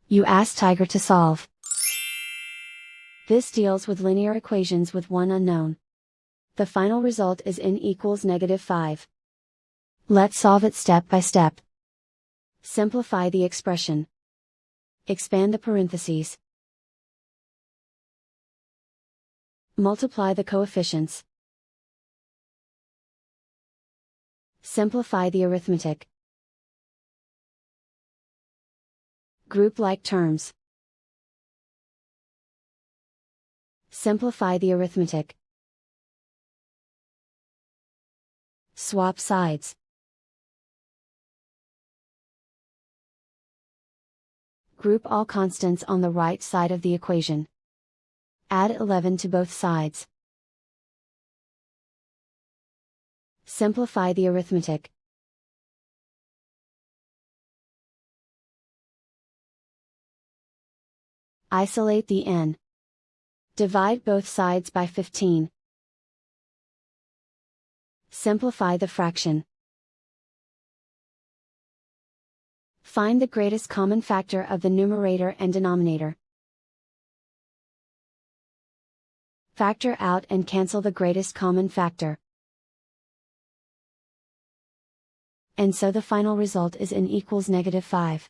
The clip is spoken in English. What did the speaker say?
You ask Tiger to solve. This deals with linear equations with one unknown. The final result is n equals -5. Let's solve it step by step. Simplify the expression. Expand the parentheses. Multiply the coefficients. Simplify the arithmetic. Group like terms. Simplify the arithmetic. Swap sides. Group all constants on the right side of the equation. Add 11 to both sides. Simplify the arithmetic. Isolate the n. Divide both sides by 15. Simplify the fraction. Find the greatest common factor of the numerator and denominator. Factor out and cancel the greatest common factor. And so the final result is n equals -5.